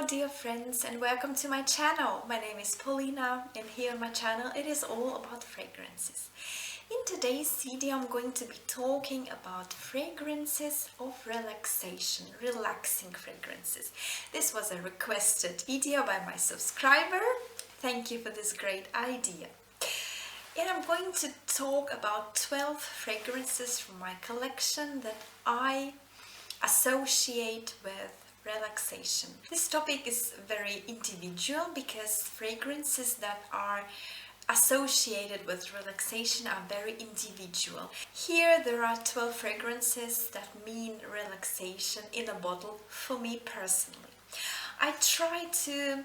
Hello dear friends and welcome to my channel. My name is Paulina and here on my channel it is all about fragrances. In today's video I'm going to be talking about fragrances of relaxation, relaxing fragrances. This was a requested video by my subscriber. Thank you for this great idea. And I'm going to talk about 12 fragrances from my collection that I associate with relaxation. This topic is very individual because fragrances that are associated with relaxation are very individual. Here there are 12 fragrances that mean relaxation in a bottle for me personally. I try to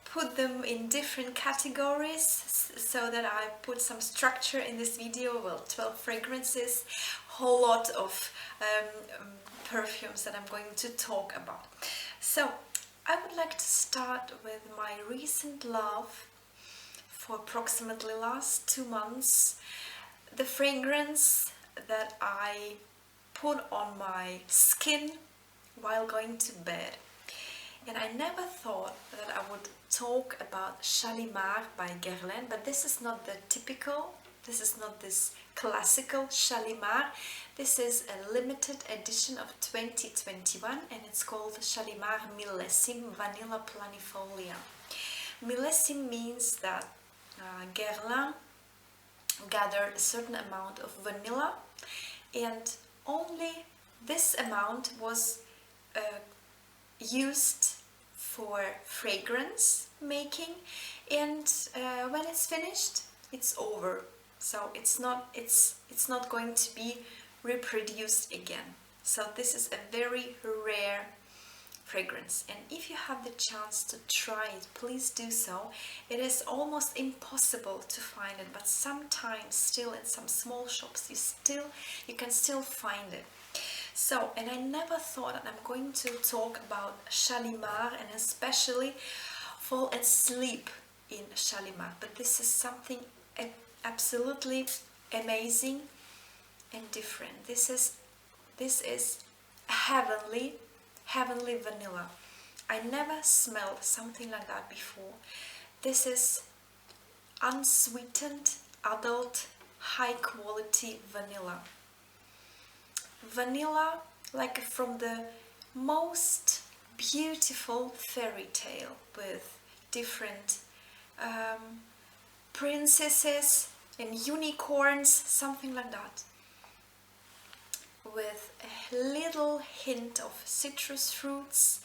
put them in different categories so that I put some structure in this video. Well, 12 fragrances, whole lot of perfumes that I'm going to talk about. So I would like to start with my recent love for approximately last 2 months, the fragrance that I put on my skin while going to bed. And I never thought that I would talk about Shalimar by Guerlain, but this is not the typical, this is not this classical Shalimar. This is a limited edition of 2021 and it's called Shalimar Millésime Vanilla Planifolia. Millésime means that Guerlain gathered a certain amount of vanilla and only this amount was used for fragrance making, and when it's finished it's over. So it's not going to be reproduced again. So this is a very rare fragrance, and if you have the chance to try it, please do so. It is almost impossible to find it, but sometimes still in some small shops you can still find it. So, and I never thought that I'm going to talk about Shalimar and especially fall asleep in Shalimar, but this is something absolutely amazing and different. This is heavenly vanilla. I never smelled something like that before. This is unsweetened, adult, high quality vanilla. Vanilla like from the most beautiful fairy tale with different princesses and unicorns, something like that, with a little hint of citrus fruits,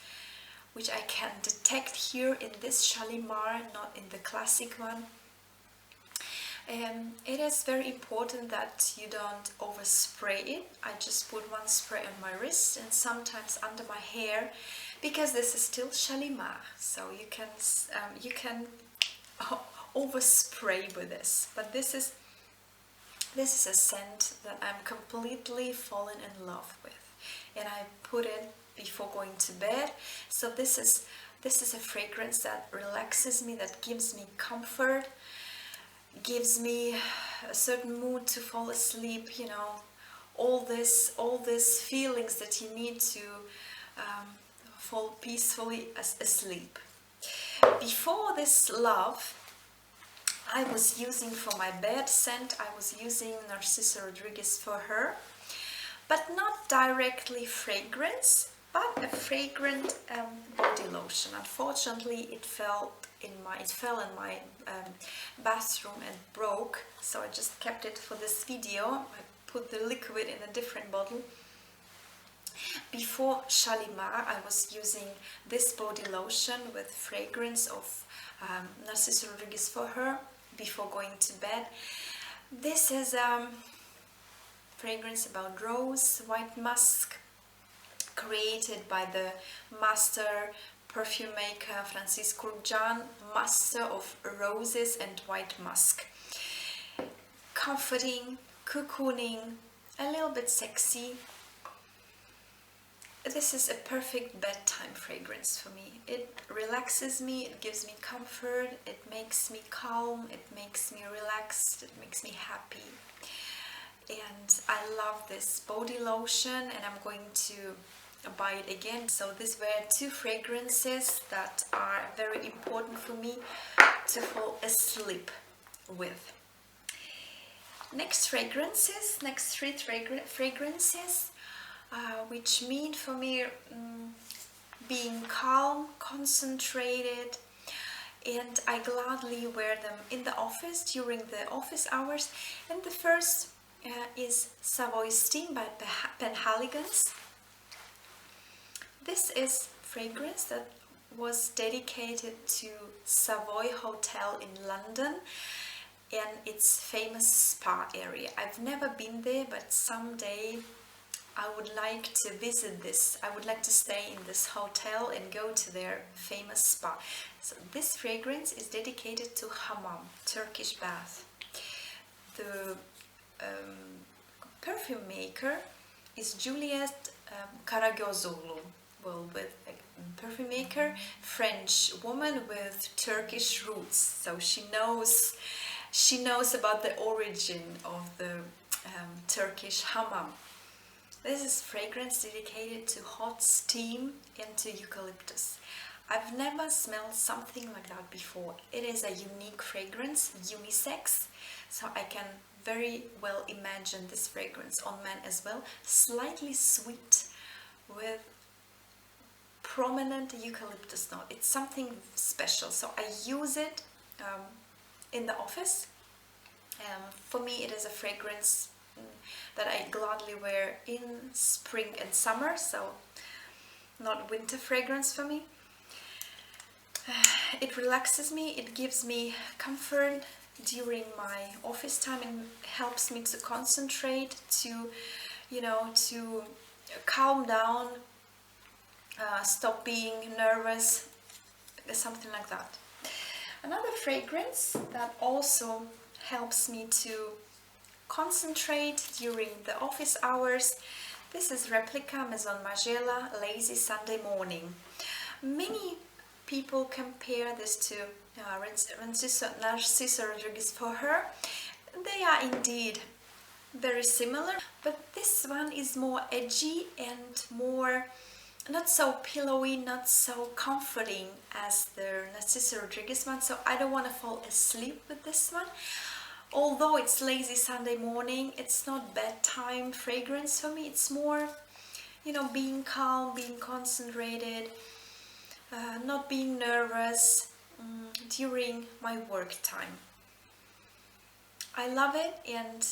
which I can detect here in this Shalimar, not in the classic one. It is very important that you don't overspray it. I just put one spray on my wrist and sometimes under my hair, because this is still Shalimar, so you can overspray with this. But this is a scent that I'm completely fallen in love with, and I put it before going to bed. So this is a fragrance that relaxes me, that gives me comfort, gives me a certain mood to fall asleep, you know, all these feelings that you need to fall peacefully asleep. Before this love, I was using for my bed scent, I was using Narciso Rodriguez for her, but not directly fragrance, but a fragrant body lotion. Unfortunately, it fell in my bathroom and broke, so I just kept it for this video. I put the liquid in a different bottle. Before Shalimar, I was using this body lotion with fragrance of Narciso Rodriguez for her before going to bed. This is fragrance about rose, white musk, created by the master perfume maker Francis Kurkdjian, master of roses and white musk. Comforting, cocooning, a little bit sexy. This is a perfect bedtime fragrance for me. It relaxes me, it gives me comfort, it makes me calm, it makes me relaxed, it makes me happy. And I love this body lotion, and I'm going to buy it again. So these were two fragrances that are very important for me to fall asleep with. Next fragrances, next three fragrances, which mean for me being calm, concentrated, and I gladly wear them in the office during the office hours. And the first is Savoy Steam by Pehaligon. This is fragrance that was dedicated to Savoy Hotel in London and its famous spa area. I've never been there, but someday I would like to visit this. I would like to stay in this hotel and go to their famous spa. So this fragrance is dedicated to hammam, Turkish bath. The perfume maker is Juliet Karagözoglu. Well, with a perfume maker, French woman with Turkish roots. So she knows about the origin of the Turkish hammam. This is fragrance dedicated to hot steam and to eucalyptus. I've never smelled something like that before. It is a unique fragrance, unisex, so I can very well imagine this fragrance on men as well. Slightly sweet with prominent eucalyptus note. It's something special, so I use it in the office. For me, it is a fragrance that I gladly wear in spring and summer, so not winter fragrance for me. It relaxes me, it gives me comfort during my office time and helps me to concentrate, to calm down, stop being nervous, something like that. Another fragrance that also helps me to concentrate during the office hours, this is Replica Maison Margiela Lazy Sunday Morning. Many people compare this to Narciso Rodriguez for her. They are indeed very similar, but this one is more edgy and more not so pillowy, not so comforting as the Narciso Rodriguez one, so I don't want to fall asleep with this one. Although it's lazy Sunday morning, it's not bedtime fragrance for me. It's more, being calm, being concentrated, not being nervous during my work time. I love it, and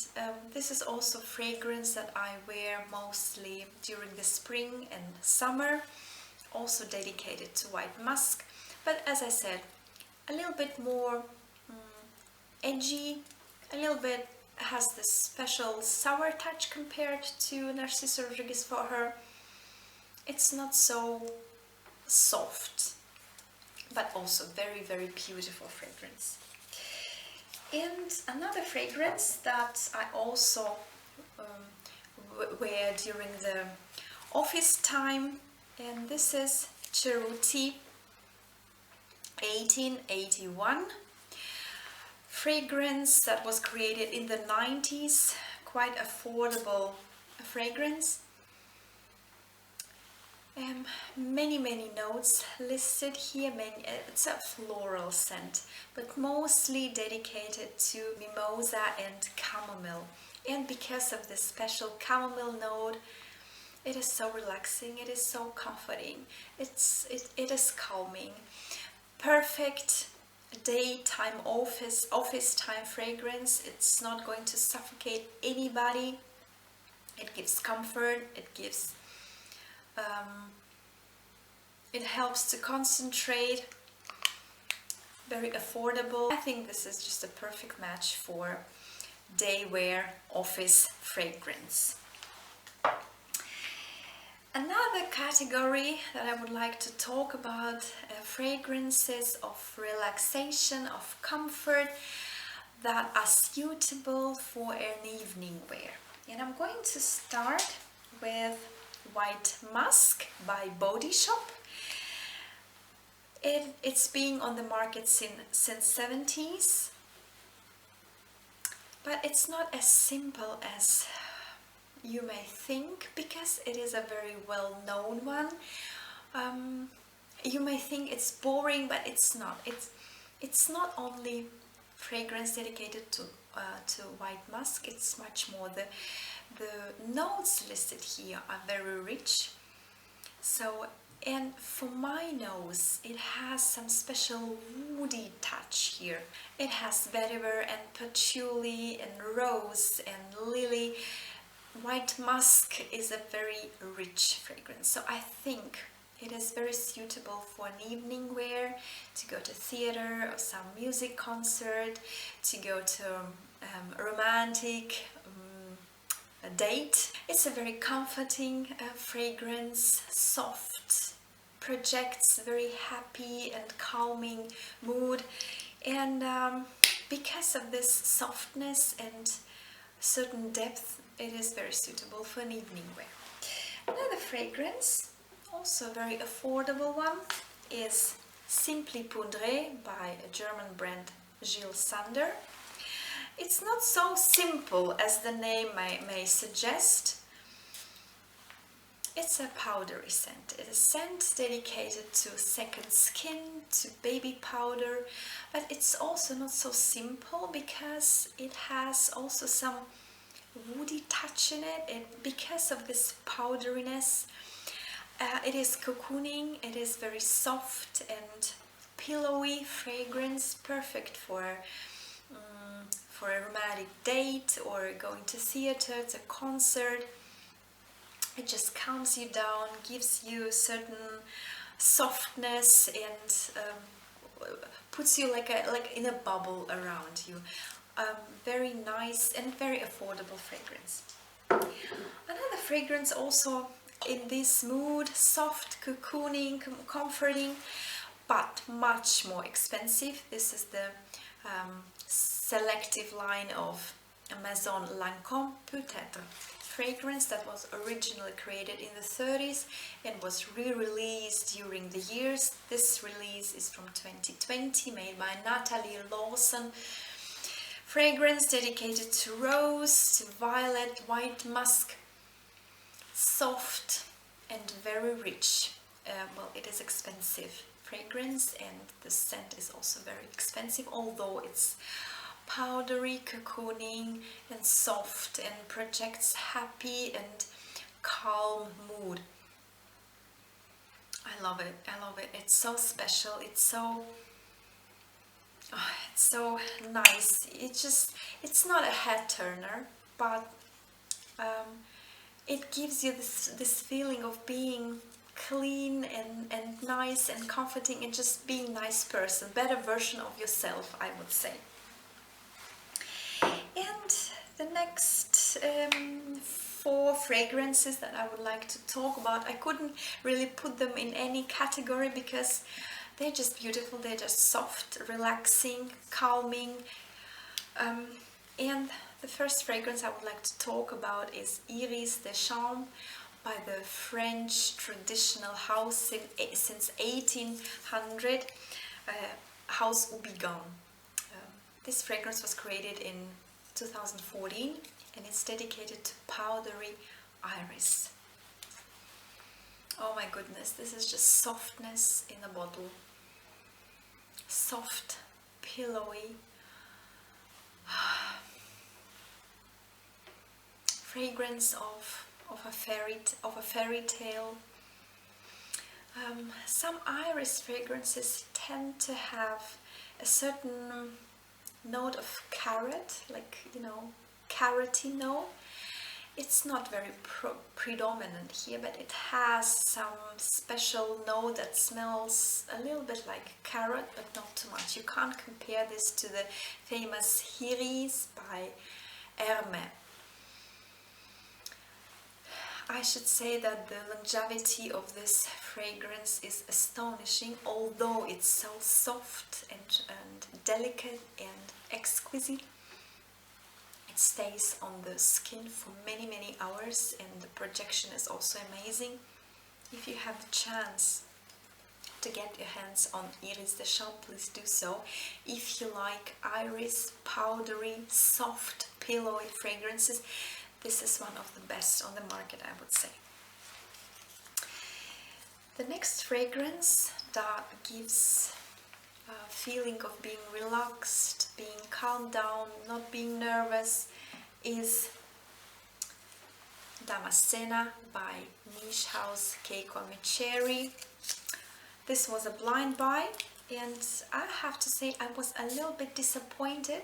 this is also fragrance that I wear mostly during the spring and summer, also dedicated to white musk, but as I said, a little bit more edgy, a little bit has this special sour touch compared to Narciso Rodriguez for her. It's not so soft, but also very, very beautiful fragrance. And another fragrance that I also wear during the office time, and this is Cerruti 1881. Fragrance that was created in the 90s, quite affordable fragrance. Many notes listed here. It's a floral scent, but mostly dedicated to mimosa and chamomile. And because of this special chamomile note, it is so relaxing, it is so comforting, it is calming. Perfect daytime office time fragrance. It's not going to suffocate anybody. It gives comfort, it helps to concentrate, very affordable. I think this is just a perfect match for day wear office fragrance. Another category that I would like to talk about, fragrances of relaxation, of comfort, that are suitable for an evening wear. And I'm going to start with White Musk by Body Shop. It's been on the market since 70s, but it's not as simple as you may think, because it is a very well-known one, you may think it's boring, but it's not. It's not only fragrance dedicated to white musk. It's much more. The notes listed here are very rich. So, and for my nose, it has some special woody touch here. It has vetiver and patchouli and rose and lily. White musk is a very rich fragrance, so I think it is very suitable for an evening wear, to go to theater or some music concert, to go to a romantic a date. It's a very comforting fragrance, soft, projects very happy and calming mood, and because of this softness and certain depth, it is very suitable for an evening wear. Another fragrance, also a very affordable one, is Simply Poudrée by a German brand, Gilles Sander. It's not so simple as the name may suggest. It's a powdery scent. It is a scent dedicated to second skin, to baby powder, but it's also not so simple because it has also some woody touch in it. Because of this powderiness, it is cocooning, it is very soft and pillowy fragrance, perfect for a romantic date or going to theater, to a concert. It just calms you down, gives you a certain softness, and puts you like in a bubble around you. Very nice and very affordable fragrance. Another fragrance also in this mood, soft, cocooning, comforting, but much more expensive. This is the selective line of Maison Lancôme Peut-Être fragrance that was originally created in the 30s and was re-released during the years. This release is from 2020, made by Natalie Lawson. Fragrance dedicated to rose, to violet, white musk, soft and very rich. Well, it is expensive fragrance, and the scent is also very expensive, although it's powdery, cocooning and soft and projects happy and calm mood. I love it. I love it. It's so special. It's so nice. It's not a head turner, but it gives you this feeling of being clean and nice and comforting, and just being a nice person, better version of yourself, I would say. And the next 4 fragrances that I would like to talk about, I couldn't really put them in any category because they're just beautiful. They're just soft, relaxing, calming. And the first fragrance I would like to talk about is Iris de Chambre by the French traditional house since 1800, House Houbigant. This fragrance was created in 2014 and it's dedicated to powdery iris. Oh my goodness, this is just softness in a bottle. Soft, pillowy, fragrance of a fairy tale. Some iris fragrances tend to have a certain note of carrot, like, you know, carroty note. It's not very predominant here, but it has some special note that smells a little bit like carrot, but not too much. You can't compare this to the famous Iris by Hermès. I should say that the longevity of this fragrance is astonishing, although it's so soft and delicate and exquisite. It stays on the skin for many hours, and the projection is also amazing. If you have the chance to get your hands on Iris de Chambre, please do so. If you like iris, powdery, soft, pillowy fragrances, this is one of the best on the market, I would say. The next fragrance that gives a feeling of being relaxed, being calmed down, not being nervous is Damascena by Niche House Keiko Mecheri. This was a blind buy, and I have to say I was a little bit disappointed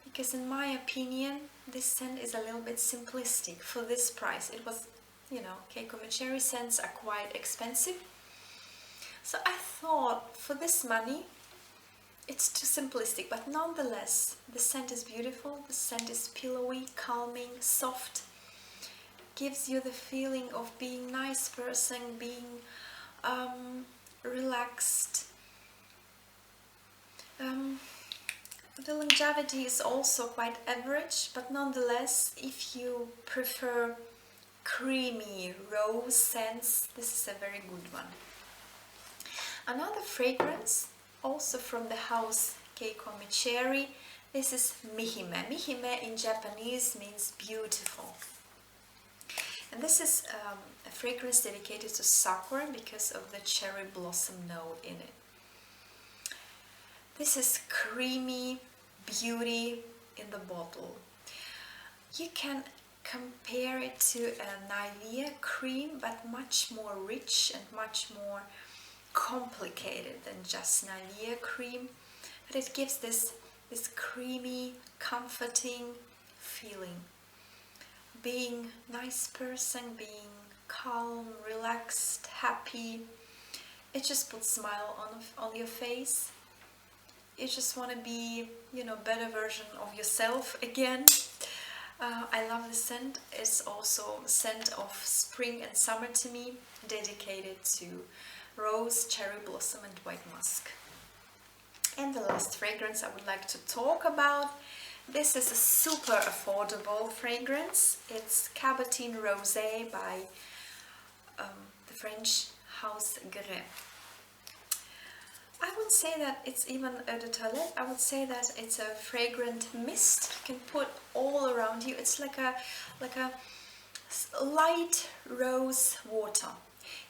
because in my opinion this scent is a little bit simplistic for this price. It was, you know, Keiko Mecheri scents are quite expensive, so I thought for this money it's too simplistic, but nonetheless the scent is beautiful. The scent is pillowy, calming, soft, gives you the feeling of being nice person, being relaxed. The longevity is also quite average, but nonetheless, if you prefer creamy rose scents, this is a very good one. Another fragrance, also from the house Keiko Mecheri, this is Mihime. Mihime in Japanese means beautiful. And this is a fragrance dedicated to sakura because of the cherry blossom note in it. This is creamy beauty in the bottle. You can compare it to a Nivea cream, but much more rich and much more complicated than just Nivea cream. But it gives this creamy, comforting feeling. Being nice person, being calm, relaxed, happy. It just puts a smile on your face. You just want to be, you know, better version of yourself again. I love the scent. It's also a scent of spring and summer to me, dedicated to rose, cherry blossom and white musk. And the last fragrance I would like to talk about, this is a super affordable fragrance. It's Cabotine Rosé by the French house Grès. I would say that it's even eau de toilette. I would say that it's a fragrant mist you can put all around you. It's like a light rose water.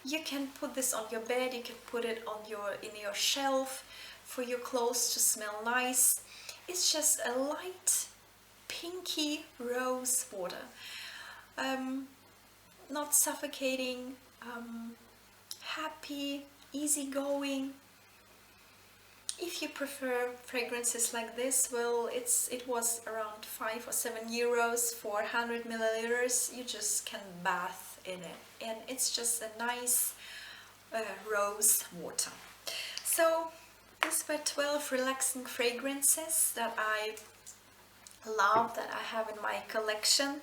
You can put this on your bed. You can put it on in your shelf for your clothes to smell nice. It's just a light pinky rose water, not suffocating, happy, easygoing. If you prefer fragrances like this, well, it was around 5 or 7 euros for 100 milliliters. You just can bath in it, and it's just a nice rose water. So these were 12 relaxing fragrances that I love, that I have in my collection.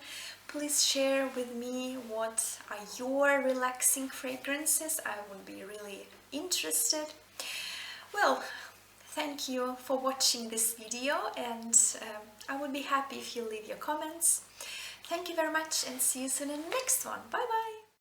Please share with me what are your relaxing fragrances. I would be really interested. Well, thank you for watching this video, and I would be happy if you leave your comments. Thank you very much, and see you soon in the next one. Bye bye!